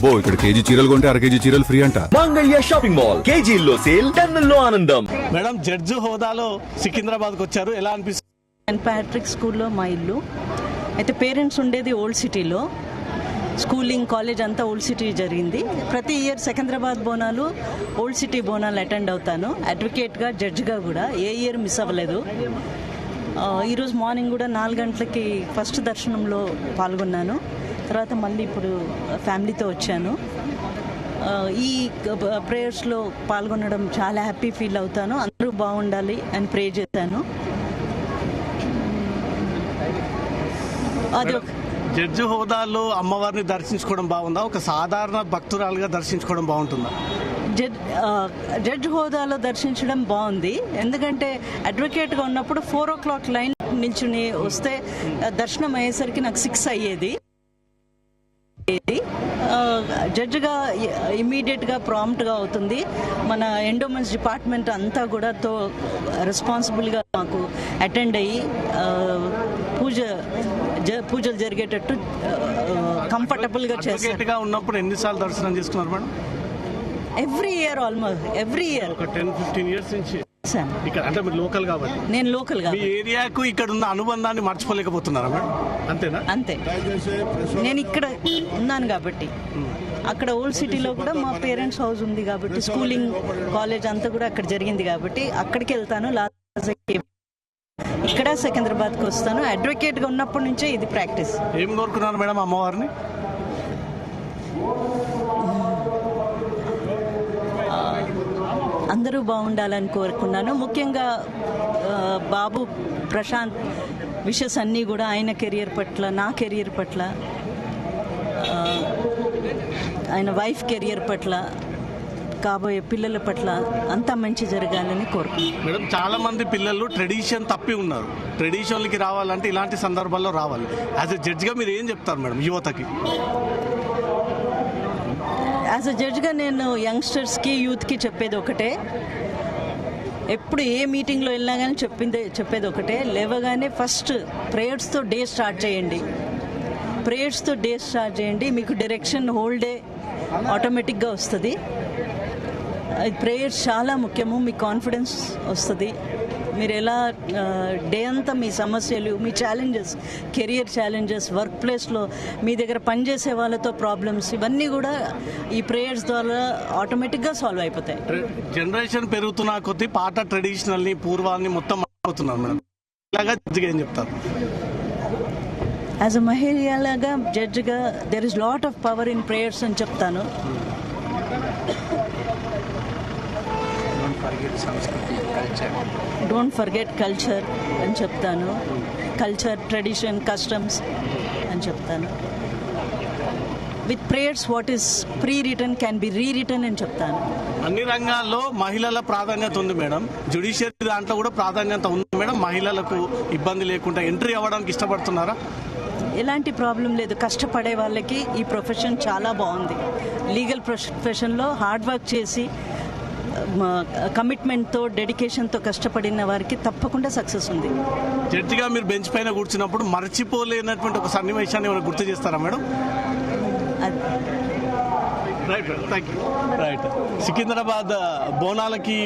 అబ్బో ఇక్కడ కేజీ చీరలు కొంటే అర కేజీ చీరలు ఫ్రీ అంట. మంగళ్య షాపింగ్ మాల్, కేజీల్లో సేల్, టన్నుల్లో ఆనందం. మేడం, జడ్జి హోదాలో సికింద్రాబాద్కి వచ్చారు, ఎలా అనిపిస్తుంది? సెయింట్ ప్యాట్రిక్ స్కూల్లో మా ఇల్లు అయితే, పేరెంట్స్ ఉండేది ఓల్డ్ సిటీలో. స్కూలింగ్, కాలేజ్ అంతా ఓల్డ్ సిటీ జరిగింది. ప్రతి year Secunderabad Bonalu, old city Bonalu attend అవుతాను. అడ్వకేట్గా, జడ్జిగా కూడా ఏ ఇయర్ మిస్ అవ్వలేదు. ఈరోజు మార్నింగ్ కూడా 4 గంటలకి ఫస్ట్ దర్శనంలో పాల్గొన్నాను. తర్వాత మళ్ళీ ఇప్పుడు ఫ్యామిలీతో వచ్చాను. ఈ ప్రేయర్స్లో పాల్గొనడం చాలా హ్యాపీ ఫీల్ అవుతాను. అందరూ బాగుండాలి అని ప్రే చేశాను. అది జడ్జి హోదాలో అమ్మవారిని దర్శించుకోవడం బాగుందా, ఒక సాధారణ భక్తురాలుగా దర్శించుకోవడం బాగుంటుందా? జడ్జ్ హోదాలో దర్శించడం బాగుంది. ఎందుకంటే అడ్వకేట్గా ఉన్నప్పుడు 4 o'clock లైన్ నిల్చుని వస్తే దర్శనం అయ్యేసరికి నాకు 6 అయ్యేది. జడ్జిగా ఇమ్మీడియట్గా ప్రాంప్ట్గా అవుతుంది. మన ఎండోమెంట్స్ డిపార్ట్మెంట్ అంతా కూడా రెస్పాన్సిబుల్గా మాకు అటెండ్ అయ్యి పూజలు జరిగేటట్టు కంఫర్టబుల్గా చేస్తారు. ఉన్నప్పుడు ఎన్నిసార్లు దర్శనం చేసుకున్నారు madam? Every year, almost every year. ఒక 10-15 years నుంచి ఇక్కడ, అంటే మీరు లోకల్ కాబట్టి. నేను లోకల్ గా, మీ ఏరియాకు ఇక్కడ ఉన్న అనుబంధాన్ని మర్చిపోలేకపోతున్నారా మేడం? అంతేనా? అంతే. నేను ఇక్కడ ఉన్నాను కాబట్టి. అక్కడ ఓల్డ్ సిటీలో కూడా మా పేరెంట్స్ హౌస్ ఉంది కాబట్టి, స్కూలింగ్, కాలేజ్ అంతా కూడా అక్కడ జరిగింది కాబట్టి అక్కడికి వెళ్తాను. ఇక్కడ సికింద్రాబాద్కి వస్తాను. అడ్వకేట్గా ఉన్నప్పటి నుంచే ఇది ప్రాక్టీస్. ఏం కోరుకున్నారు మేడం అమ్మవారిని? అందరూ బాగుండాలని కోరుకున్నాను. ముఖ్యంగా బాబు ప్రశాంత్ విషెస్ అన్నీ కూడా ఆయన కెరియర్ పట్ల, నా కెరియర్ పట్ల, ఆయన వైఫ్ కెరియర్ పట్ల, కాబోయే పిల్లల పట్ల అంతా మంచి జరగాలని కోరుకుంటున్నాను. మేడం, చాలా మంది పిల్లలు ట్రెడిషన్ తప్పి ఉన్నారు. ట్రెడిషన్కి రావాలంటే ఇలాంటి సందర్భాల్లో రావాలి. యాజ్ ఎ జడ్జిగా మీరు ఏం చెప్తారు మేడం యువతకి? యాజ్ అ జడ్జ్గా నేను యంగ్స్టర్స్కి, యూత్కి చెప్పేది ఒకటే. ఎప్పుడు ఏ మీటింగ్లో వెళ్ళినా కానీ చెప్పేది ఒకటే. లేవగానే ఫస్ట్ ప్రేయర్స్తో డే స్టార్ట్ చేయండి. ప్రేయర్స్తో డే స్టార్ట్ చేయండి. మీకు డైరెక్షన్ హోల్ డే ఆటోమేటిక్గా వస్తుంది. ప్రేయర్స్ చాలా ముఖ్యము. మీ కాన్ఫిడెన్స్ వస్తుంది. మీరు ఎలా డే అంతా మీ సమస్యలు, మీ ఛాలెంజెస్, కెరియర్ ఛాలెంజెస్, వర్క్ ప్లేస్లో మీ దగ్గర పనిచేసే వాళ్ళతో ప్రాబ్లమ్స్, ఇవన్నీ కూడా ఈ ప్రేయర్స్ ద్వారా ఆటోమేటిక్గా సాల్వ్ అయిపోతాయి. జనరేషన్ పెరుగుతున్న కొద్దీ పాత ట్రెడిషనల్ని, పూర్వాన్ని మొత్తం మర్చిపోతున్నారు మేడం. ఇలాగా జడ్జిగా ఏం చెప్తారు? యాజ్ అ మహిళలాగా జడ్జిగా there is lot of power in prayers అని చెప్తాను. డోంట్ ఫర్గెట్ కల్చర్ అని చెప్తాను. కల్చర్, ట్రెడిషన్, కస్టమ్స్ అని చెప్తాను. With prayers what is pre return can be rewritten అని చెప్తాను. అన్ని రంగాల్లో మహిళల ప్రాధాన్యత ఉంది మేడం. జ్యుడిషియరీ దాంట్లో కూడా ప్రాధాన్యత ఉంది మేడం. మహిళలకు ఇబ్బంది లేకుండా ఎంట్రీ అవ్వడానికి ఇష్టపడుతున్నారా? ఎలాంటి ప్రాబ్లం లేదు. కష్టపడే వాళ్ళకి ఈ ప్రొఫెషన్ చాలా బాగుంది. లీగల్ ప్రొఫెషన్లో హార్డ్ వర్క్ చేసి, కమిట్మెంట్తో, డెడికేషన్తో కష్టపడిన వారికి తప్పకుండా సక్సెస్ ఉంది. జడ్జిగా మీరు బెంచ్ పైన కూర్చున్నప్పుడు మర్చిపోలేనటువంటి ఒక సన్నివేశాన్ని ఏమైనా గుర్తు చేస్తారా madam? Right, thank you. Right, Secunderabad బోనాలకి